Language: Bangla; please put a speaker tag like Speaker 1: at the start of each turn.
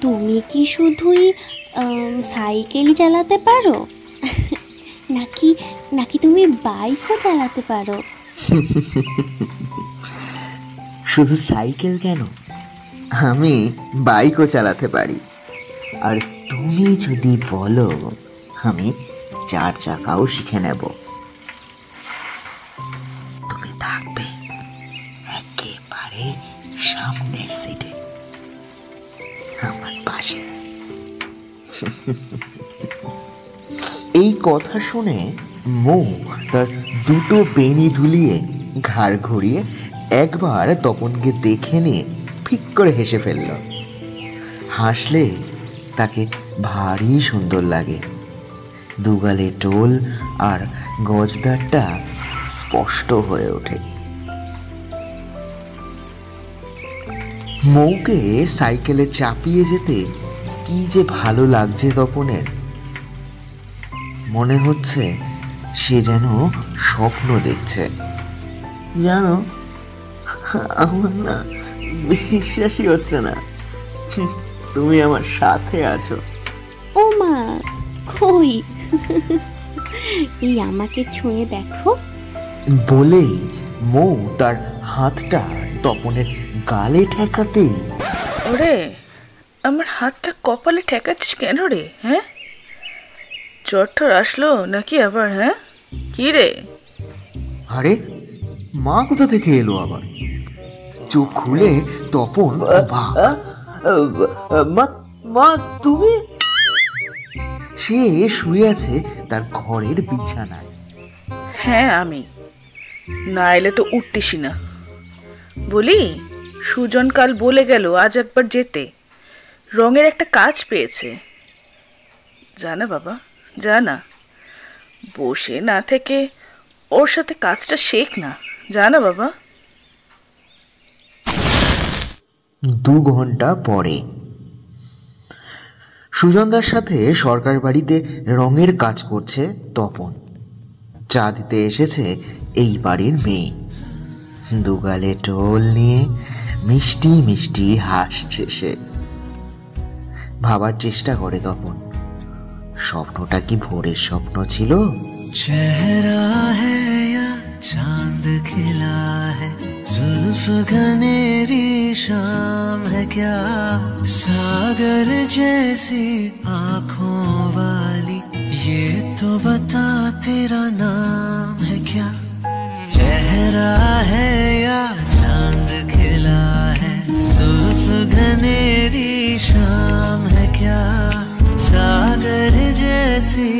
Speaker 1: তুমি কি শুধুই সাইকেলই চালাতে পারো, নাকি নাকি তুমি বাইকও চালাতে পারো?
Speaker 2: শুধু সাইকেল কেন, আমি বাইকও চালাতে পারি। আর তুমি যদি বলো, আমি 4 চাকাও শিখে নেব। তুমি থাকবে একেবারে সামনের সিটে, আমার পাশে। এই কথা শুনে মৌ তার দুটো বেনি ধুলিয়ে ঘাড় ঘুরিয়ে একবার তপনকে দেখে নিয়ে ফিক করে হেসে ফেলল। হাসলে তাকে ভারী সুন্দর লাগে। দুগালে টোল আর গজদারটা স্পষ্ট হয়ে ওঠে। মৌকে সাইকেলে চাপিয়ে যেতে কি যে ভালো লাগছে তপনের। মনে হচ্ছে সে যেন স্বপ্ন দেখছে। জানো, আমার না বিশ্বাসই হচ্ছে না তুমি আমার সাথে আছো।
Speaker 1: ও মা, কই? এই আমাকে ছুঁয়ে দেখো।
Speaker 2: বলেই মৌ তার হাতটা তপনের গালে ঠেকাতেই,
Speaker 3: ওরে, আমার হাতটা কপালে ঠেকাচ্ছিস কেন রে? হ্যাঁ, জ্বর আসলো নাকি আবার? হ্যাঁ, কি রে?
Speaker 2: আরে মা কোথা থেকে এলো আবার? চোখ খুলে তপন, মা তুমি? সে শুয়ে আছে তার ঘরের বিছানায়।
Speaker 3: হ্যাঁ আমি, না এলে তো উঠতিসই না। বলি, সুজন কাল বলে গেল আজ একবার যেতে, রঙের একটা কাজ পেয়েছে। জানা বাবা, জানা, বসে না থেকে ওর সাথে কাজটা শেখ না, জানা বাবা।
Speaker 2: 2 ঘন্টা পরে সুজনদার সাথে সরকার বাড়িতে রঙের কাজ করছে তপন। চা দিতে এসেছে এই বাড়ির মেয়ে। দুগালে টোল নিয়ে মিষ্টি মিষ্টি হাসছে সে। ভাবার চেষ্টা করে তপন, স্বপ্নটা কি ভোরের স্বপ্ন ছিল?
Speaker 4: চেহারা হ্যাঁ চাঁদ খিলা है जुल्फ घनेरी शाम है क्या सागर जैसी आंखों वाली ये तो बता तेरा नाम है क्या चेहरा है या चांद खिला है जुल्फ घनेरी शाम है क्या सागर जैसी